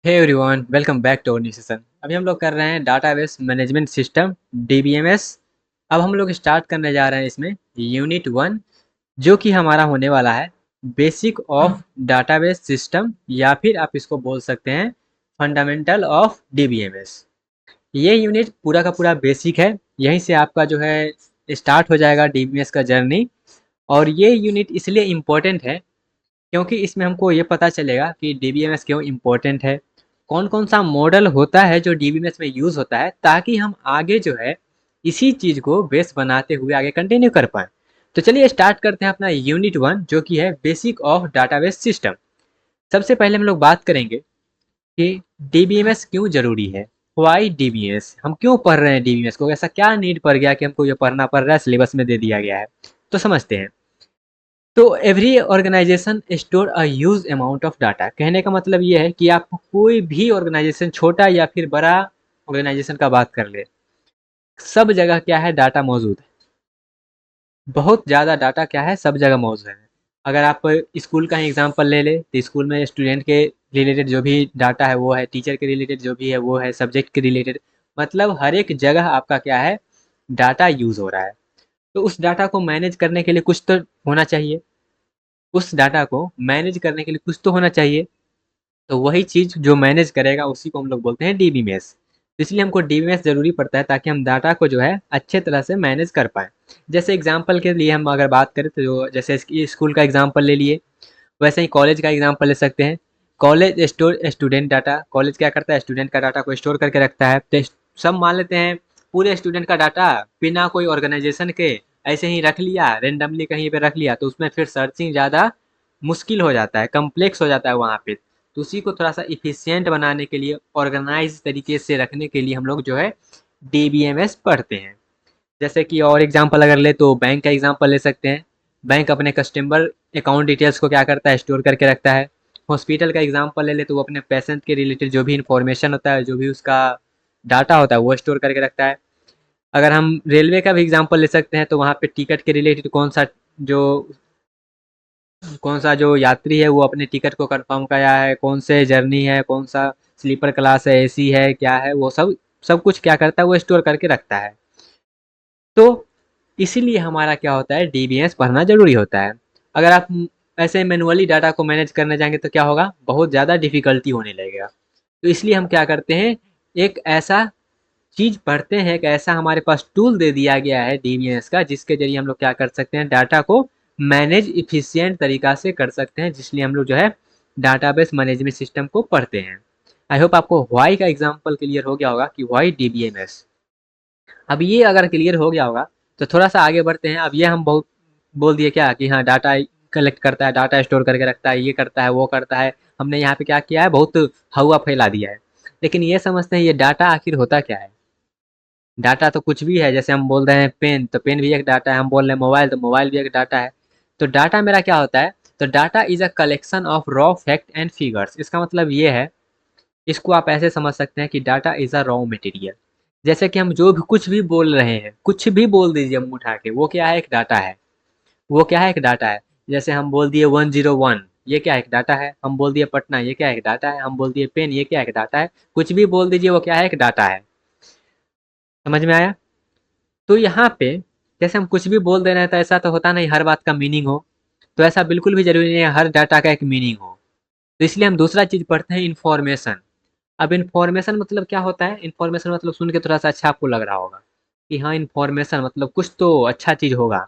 Hey everyone, welcome back to our new session. अभी हम लोग कर रहे हैं डाटाबेस मैनेजमेंट सिस्टम डीबीएमएस। अब हम लोग स्टार्ट करने जा रहे हैं इसमें यूनिट 1, जो कि हमारा होने वाला है बेसिक ऑफ डाटाबेस सिस्टम, या फिर आप इसको बोल सकते हैं फंडामेंटल ऑफ डीबीएमएस। ये यूनिट पूरा का पूरा बेसिक है। यहीं से आपका जो है स्टार्ट हो जाएगा डीबीएमएस का जर्नी। और ये यूनिट इसलिए इम्पोर्टेंट है क्योंकि इसमें हमको ये पता चलेगा कि डीबीएमएस क्यों इम्पोर्टेंट है, कौन कौन सा मॉडल होता है जो डीबीएमएस में यूज़ होता है, ताकि हम आगे जो है इसी चीज़ को बेस बनाते हुए आगे कंटिन्यू कर पाएँ। तो चलिए स्टार्ट करते हैं अपना यूनिट 1, जो कि है बेसिक ऑफ डाटाबेस सिस्टम। सबसे पहले हम लोग बात करेंगे कि डीबीएमएस क्यों ज़रूरी है। व्हाई डीबीएमएस, हम क्यों पढ़ रहे हैं डीबीएमएस को, ऐसा क्या नीड पड़ गया कि हमको ये पढ़ना पड़ रहा है, सिलेबस में दे दिया गया है। तो समझते हैं। तो every organisation store a huge amount of data. कहने का मतलब ये है कि आप कोई भी ऑर्गेनाइजेशन, छोटा या फिर बड़ा ऑर्गेनाइजेशन का बात कर ले, सब जगह क्या है, डाटा मौजूद है। बहुत ज़्यादा डाटा क्या है, सब जगह मौजूद है। अगर आप स्कूल का ही एग्जांपल ले ले तो स्कूल में स्टूडेंट के रिलेटेड जो भी डाटा है वो है, टीचर के रिलेटेड जो भी है वो है, सब्जेक्ट के रिलेटेड, मतलब हर एक जगह आपका क्या है, डाटा यूज़ हो रहा है। तो उस डाटा को मैनेज करने के लिए कुछ तो होना चाहिए, उस डाटा को मैनेज करने के लिए कुछ तो होना चाहिए। तो वही चीज़ जो मैनेज करेगा उसी को हम लोग बोलते हैं डीबीएमएस। इसलिए हमको डीबीएमएस ज़रूरी पड़ता है ताकि हम डाटा को जो है अच्छे तरह से मैनेज कर पाएँ। जैसे एग्जांपल के लिए हम अगर बात करें तो जो जैसे स्कूल का एग्जांपल ले लिए, वैसे ही कॉलेज का एग्जांपल ले सकते हैं। College store student data, college क्या करता है, स्टूडेंट का डाटा को स्टोर करके रखता है। तो सब मान लेते हैं पूरे स्टूडेंट का डाटा बिना कोई ऑर्गेनाइजेशन के ऐसे ही रख लिया, रेंडमली कहीं पे रख लिया, तो उसमें फिर सर्चिंग ज़्यादा मुश्किल हो जाता है, कम्प्लेक्स हो जाता है वहाँ पे। तो उसी को थोड़ा सा इफिशियंट बनाने के लिए, ऑर्गेनाइज तरीके से रखने के लिए हम लोग जो है डीबीएमएस पढ़ते हैं। जैसे कि और एग्जांपल अगर ले तो बैंक का एग्जांपल ले सकते हैं। बैंक अपने कस्टमर अकाउंट डिटेल्स को क्या करता है, स्टोर करके रखता है। हॉस्पिटल का एग्जांपल ले ले तो वो अपने पेशेंट के रिलेटेड जो भी इंफॉर्मेशन होता है, जो भी उसका डाटा होता है वो स्टोर करके रखता है। अगर हम रेलवे का भी एग्जांपल ले सकते हैं तो वहाँ पे टिकट के रिलेटेड जो कौन सा जो यात्री है वो अपने टिकट को कंफर्म कराया है, कौन से जर्नी है, कौन सा स्लीपर क्लास है, एसी है, क्या है, वो सब सब कुछ क्या करता है, वो स्टोर करके रखता है। तो इसीलिए हमारा क्या होता है, डीबीएस पढ़ना ज़रूरी होता है। अगर आप ऐसे मैनुअली डाटा को मैनेज करने जाएँगे तो क्या होगा, बहुत ज़्यादा डिफ़िकल्टी होने लगेगा। तो इसलिए हम क्या करते हैं, एक ऐसा चीज़ पढ़ते हैं, एक ऐसा हमारे पास टूल दे दिया गया है डीबीएस का, जिसके ज़रिए हम लोग क्या कर सकते हैं, डाटा को मैनेज एफिशिएंट तरीक़ा से कर सकते हैं, जिसलिए हम लोग जो है डाटाबेस मैनेजमेंट सिस्टम को पढ़ते हैं। आई होप आपको व्हाई का एग्ज़ाम्पल क्लियर हो गया होगा कि व्हाई डीबीएमएस। अब ये अगर क्लियर हो गया होगा तो थोड़ा सा आगे बढ़ते हैं। अब ये हम बहुत बोल दिए क्या कि हाँ, डाटा कलेक्ट करता है, डाटा स्टोर करके रखता है, ये करता है, वो करता है। हमने यहाँ पे क्या किया है, बहुत हवा फैला दिया है। लेकिन ये समझते हैं ये डाटा आखिर होता क्या है। डाटा तो कुछ भी है, जैसे हम बोल रहे हैं पेन, तो पेन भी एक डाटा है। हम बोल रहे हैं मोबाइल, तो मोबाइल भी एक डाटा है। तो डाटा मेरा क्या होता है, तो data is a collection of raw fact and figures. इसका मतलब ये है, इसको आप ऐसे समझ सकते हैं कि data is a raw material. जैसे कि हम जो भी कुछ भी बोल रहे हैं, कुछ भी बोल दीजिए मुंह उठा के, वो क्या है, एक डाटा है। वो क्या है, एक डाटा है। जैसे हम बोल दिए 101, ये क्या है, एक डाटा है। हम बोल दिए पटना, ये क्या है, एक डाटा है। हम बोल दिए पेन, ये क्या है, एक डाटा है। कुछ भी बोल दीजिए, वो क्या है, एक डाटा है। समझ में आया। तो यहाँ पे जैसे हम कुछ भी बोल दे रहे हैं तो ऐसा तो होता नहीं हर बात का मीनिंग हो। तो ऐसा बिल्कुल भी जरूरी नहीं है हर डाटा का एक मीनिंग हो। तो इसलिए हम दूसरा चीज पढ़ते हैं, इन्फॉर्मेशन। अब इन्फॉर्मेशन मतलब क्या होता है, इन्फॉर्मेशन मतलब सुन के थोड़ा सा अच्छा आपको लग रहा होगा कि हाँ, इन्फॉर्मेशन मतलब कुछ तो अच्छा चीज होगा।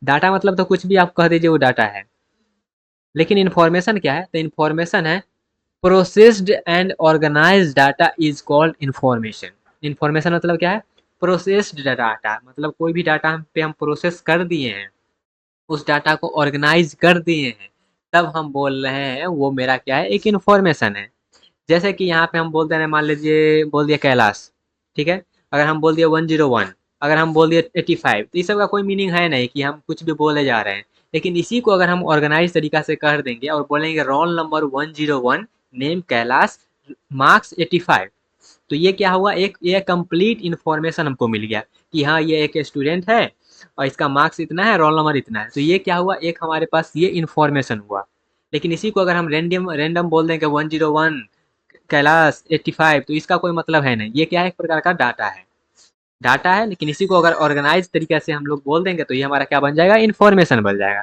डाटा मतलब तो कुछ भी आप कह दीजिए वो डाटा है। लेकिन इन्फॉर्मेशन क्या है, तो इन्फॉर्मेशन है processed and organised data is called information. Information मतलब क्या है, प्रोसेस्ड डाटा, मतलब कोई भी डाटा हम पे हम प्रोसेस कर दिए हैं, उस डाटा को ऑर्गेनाइज कर दिए हैं, तब हम बोल रहे हैं वो मेरा क्या है, एक इन्फॉर्मेशन है। जैसे कि यहाँ पे हम बोल दे रहे हैं, मान लीजिए बोल दिया कैलाश, ठीक है। अगर हम बोल दिए 101, अगर हम बोल दिए 85, तो इस सब का कोई मीनिंग है नहीं कि हम कुछ भी बोले जा रहे हैं। लेकिन इसी को अगर हम ऑर्गेनाइज तरीका से कर देंगे और बोलेंगे roll number 101, name Kailash, marks 85, तो ये क्या हुआ, एक ये कंप्लीट इन्फॉर्मेशन हमको मिल गया कि हाँ, ये एक स्टूडेंट है और इसका मार्क्स इतना है, रोल नंबर इतना है। तो ये क्या हुआ, एक हमारे पास ये इन्फॉर्मेशन हुआ। लेकिन इसी को अगर हम रैंडम रैंडम बोल दें कि 101 कैलाश 85, तो इसका कोई मतलब है नहीं। ये क्या है, एक प्रकार का डाटा है, लेकिन इसी को अगर ऑर्गेनाइज तरीके से हम लोग बोल देंगे तो ये हमारा क्या बन जाएगा, इन्फॉर्मेशन बन जाएगा।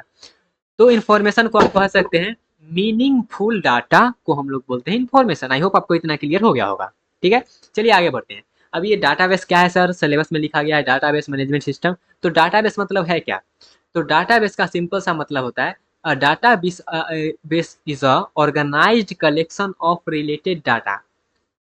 तो इन्फॉर्मेशन को आप कह सकते हैं मीनिंगफुल डाटा को हम लोग बोलते हैं इन्फॉर्मेशन। आई होप आपको इतना क्लियर हो गया होगा। ठीक है, चलिए आगे बढ़ते हैं। अब ये डाटाबेस क्या है सर, सिलेबस में लिखा गया है डाटाबेस मैनेजमेंट सिस्टम। तो डाटाबेस मतलब है क्या? तो डाटाबेस का सिंपल सा मतलब होता है database is a organised collection of related data.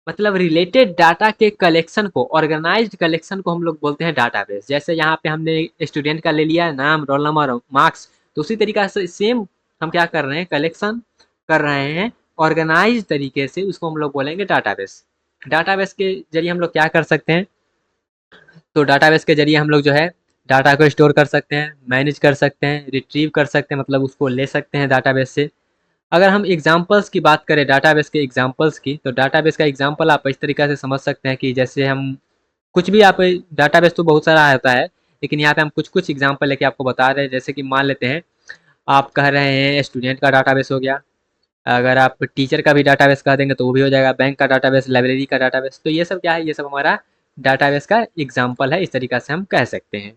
मतलब रिलेटेड डाटा के कलेक्शन को, ऑर्गेनाइज्ड कलेक्शन को हम लोग बोलते हैं डाटाबेस। जैसे यहाँ पे हमने स्टूडेंट का ले लिया है नाम, रोल नंबर, मार्क्स, तो उसी तरीका से सेम हम क्या कर रहे हैं, कलेक्शन कर रहे हैं ऑर्गेनाइज तरीके से, उसको हम लोग बोलेंगे डाटाबेस। डाटाबेस के जरिए हम लोग क्या कर सकते हैं, तो डाटाबेस के जरिए हम लोग जो है डाटा को स्टोर कर सकते हैं, मैनेज कर सकते हैं, रिट्रीव कर सकते हैं, मतलब उसको ले सकते हैं डाटाबेस से। अगर हम एग्जांपल्स की बात करें डाटाबेस के एग्जांपल्स की, तो डाटाबेस का एग्जांपल आप इस तरीके से समझ सकते हैं कि जैसे हम कुछ भी, आप डाटाबेस तो बहुत सारा होता है, लेकिन यहाँ पे हम कुछ कुछ एग्जांपल लेके आपको बता रहे हैं। जैसे कि मान लेते हैं आप कह रहे हैं स्टूडेंट का डाटाबेस हो गया, अगर आप टीचर का भी डाटाबेस कह देंगे तो वो भी हो जाएगा, बैंक का डाटाबेस, लाइब्रेरी का डाटाबेस। तो ये सब क्या है, ये सब हमारा डाटाबेस का एग्जाम्पल है, इस तरीका से हम कह सकते हैं।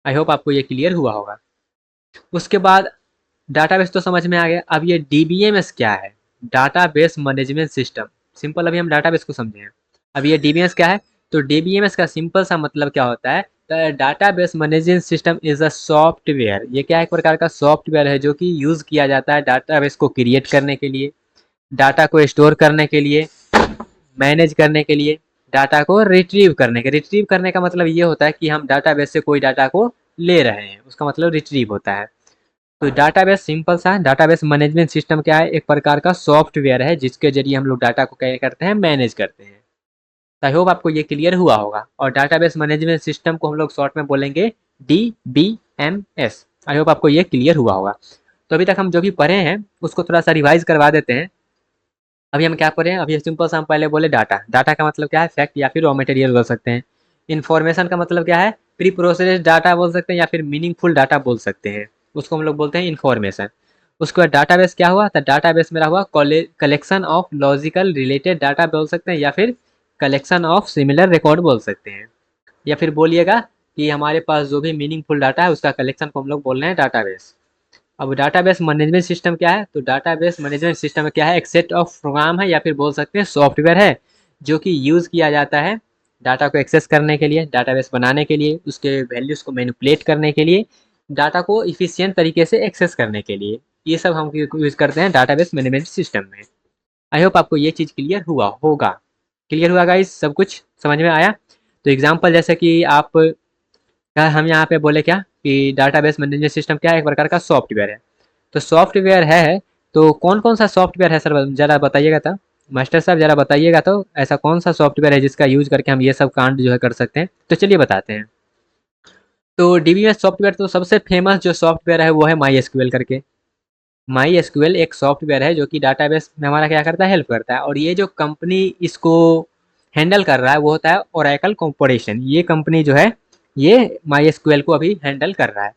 आई होप आपको ये क्लियर हुआ होगा। उसके बाद डाटाबेस तो समझ में आ गया। अब ये डीबीएमएस क्या है, डाटाबेस मैनेजमेंट सिस्टम। सिंपल, अभी हम डाटाबेस को समझे हैं। अब ये डीबीएमएस क्या है, तो डीबीएमएस का सिंपल सा मतलब क्या होता है, database management system is a software. ये क्या है, एक प्रकार का सॉफ्टवेयर है जो कि यूज किया जाता है डाटाबेस को क्रिएट करने के लिए, डाटा को स्टोर करने के लिए, मैनेज करने के लिए, डाटा को रिट्रीव करने का मतलब ये होता है कि हम डाटाबेस से कोई डाटा को ले रहे हैं, उसका मतलब रिट्रीव होता है। तो डाटाबेस सिंपल सा डाटाबेस मैनेजमेंट सिस्टम क्या है, एक प्रकार का सॉफ्टवेयर है जिसके जरिए हम लोग डाटा को क्या करते हैं, मैनेज करते हैं। आई होप आपको ये क्लियर हुआ होगा। और डाटाबेस मैनेजमेंट सिस्टम को हम लोग शॉर्ट में बोलेंगे DBMS। आई होप आपको ये क्लियर हुआ होगा। तो अभी तक हम जो भी पढ़े हैं उसको थोड़ा सा रिवाइज करवा देते हैं। अभी हम क्या पढ़े हैं, अभी सिंपल सा हम पहले बोले डाटा। डाटा का मतलब क्या है, फैक्ट या फिर रॉ मटेरियल बोल सकते हैं। इन्फॉर्मेशन का मतलब क्या है, प्री प्रोसेस्ड डाटा बोल सकते हैं या फिर मीनिंगफुल डाटा बोल सकते हैं, उसको हम लोग बोलते हैं इन्फॉर्मेशन। उसके बाद डाटाबेस क्या हुआ, तो डाटाबेस मेरा हुआ collection of logical related data बोल सकते हैं, या फिर कलेक्शन ऑफ सिमिलर रिकॉर्ड बोल सकते हैं, या फिर बोलिएगा कि हमारे पास जो भी मीनिंगफुल डाटा है उसका कलेक्शन को हम लोग बोल रहे हैं डाटाबेस। अब डाटाबेस मैनेजमेंट सिस्टम क्या है, तो डाटाबेस मैनेजमेंट सिस्टम में क्या है, एक सेट ऑफ प्रोग्राम है या फिर बोल सकते हैं सॉफ्टवेयर है जो कि यूज़ किया जाता है डाटा को एक्सेस करने के लिए, डाटाबेस बनाने के लिए, उसके वैल्यूज़ को मैनिपुलेट करने के लिए, डाटा को इफिशियंट तरीके से एक्सेस करने के लिए। ये सब हम यूज़ करते हैं डाटाबेस मैनेजमेंट सिस्टम में। आई होप आपको ये चीज़ क्लियर हुआ होगा। क्लियर हुआ गाइस, सब कुछ समझ में आया। तो एग्जाम्पल जैसे कि आप, हम यहाँ पे बोले क्या कि डाटाबेस मैनेजमेंट सिस्टम क्या है, एक प्रकार का सॉफ्टवेयर है। तो सॉफ्टवेयर है, तो कौन कौन सा सॉफ्टवेयर है सर, जरा बताइएगा। था मास्टर साहब जरा बताइएगा, तो ऐसा कौन सा सॉफ्टवेयर है जिसका यूज करके हम ये सब कांड जो है कर सकते हैं, तो चलिए बताते हैं। तो डीबीएमएस सॉफ्टवेयर, तो सबसे फेमस जो सॉफ्टवेयर है वो है माई एसक्यूएल करके। माई एसक्यूएल एक सॉफ्टवेयर है जो कि डाटाबेस में हमारा क्या करता है, हेल्प करता है। और ये जो कंपनी इसको हैंडल कर रहा है वो होता है ओरेकल कॉर्पोरेशन। ये कंपनी जो है ये माई एसक्यूएल को अभी हैंडल कर रहा है।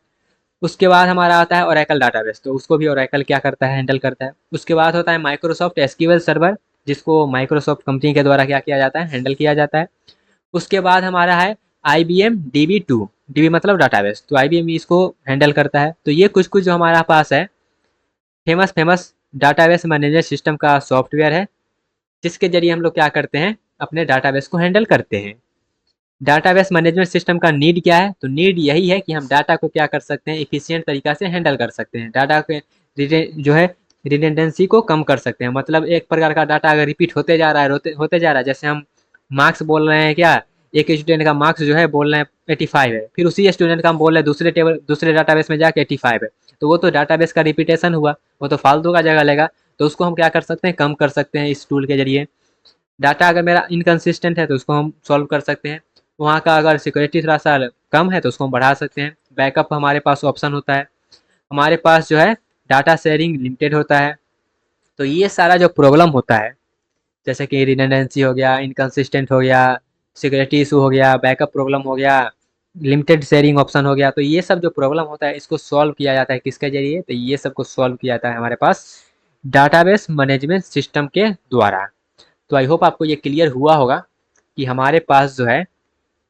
उसके बाद हमारा आता है ओरेकल डाटाबेस, तो उसको भी ओरेकल क्या करता है, हैंडल करता है। उसके बाद होता है माइक्रोसॉफ्ट एसक्यूएल सर्वर, जिसको माइक्रोसॉफ्ट कंपनी के द्वारा क्या किया जाता है, हैंडल किया जाता है। उसके बाद हमारा है IBM DB2, DB मतलब डाटाबेस, तो IBM इसको हैंडल करता है। तो ये कुछ कुछ जो हमारा पास है famous famous database management system का सॉफ्टवेयर है, जिसके जरिए हम लोग क्या करते हैं, अपने डाटाबेस को हैंडल करते हैं। डाटाबेस मैनेजमेंट सिस्टम का नीड क्या है, तो नीड यही है कि हम डाटा को क्या कर सकते हैं, इफिशियंट तरीका से हैंडल कर सकते हैं, डाटा के जो है रिडेंडेंसी को कम कर सकते हैं। मतलब एक प्रकार का डाटा अगर रिपीट होते जा रहा है, होते जा रहा है, जैसे हम मार्क्स बोल रहे हैं क्या, एक स्टूडेंट का मार्क्स जो है बोल रहे हैं 85 है, फिर उसी स्टूडेंट का हम बोल रहे हैं दूसरे डाटाबेस में जाके 85 है, तो वो तो डाटाबेस का रिपीटेशन हुआ, वो तो फालतू का जगह लेगा। तो उसको हम क्या कर सकते हैं, कम कर सकते हैं इस टूल के जरिए। डाटा अगर मेरा इनकन्सिस्टेंट है तो उसको हम सॉल्व कर सकते हैं। वहाँ का अगर सिक्योरिटी थोड़ा सा कम है तो उसको हम बढ़ा सकते हैं। बैकअप हमारे पास ऑप्शन होता है। हमारे पास जो है डाटा शेयरिंग लिमिटेड होता है। तो ये सारा जो प्रॉब्लम होता है, जैसे कि रिडंडेंसी हो गया, इनकन्सिस्टेंट हो गया, सिक्योरिटी इशू हो गया, बैकअप प्रॉब्लम हो गया, लिमिटेड शेयरिंग ऑप्शन हो गया, तो ये सब जो प्रॉब्लम होता है इसको सॉल्व किया जाता है किसके जरिए, तो ये सब को सॉल्व किया जाता है हमारे पास डाटाबेस मैनेजमेंट सिस्टम के द्वारा। तो आई होप आपको ये क्लियर हुआ होगा कि हमारे पास जो है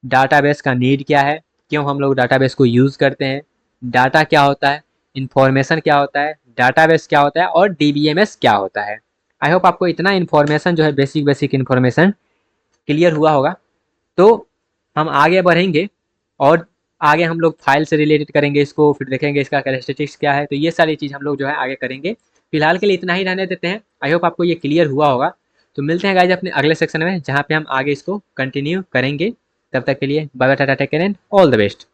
डाटाबेस का नीड क्या है, क्यों हम लोग डाटाबेस को यूज़ करते हैं, डाटा क्या होता है, इन्फॉर्मेशन क्या होता है, डाटाबेस क्या होता है और डीबीएमएस क्या होता है। आई होप आपको इतना इन्फॉर्मेशन जो है बेसिक बेसिक इन्फॉर्मेशन क्लियर हुआ होगा। तो हम आगे बढ़ेंगे और आगे हम लोग फाइल से रिलेटेड करेंगे इसको, फिर देखेंगे इसका कैरेक्टरिस्टिक्स क्या है। तो ये सारी चीज़ हम लोग जो है आगे करेंगे। फिलहाल के लिए इतना ही रहने देते हैं। आई होप आपको ये क्लियर हुआ होगा। तो मिलते हैं गाइज अपने अगले सेक्शन में, जहाँ पे हम आगे इसको कंटिन्यू करेंगे। तब तक के लिए bye bye, tata, take care and all the best.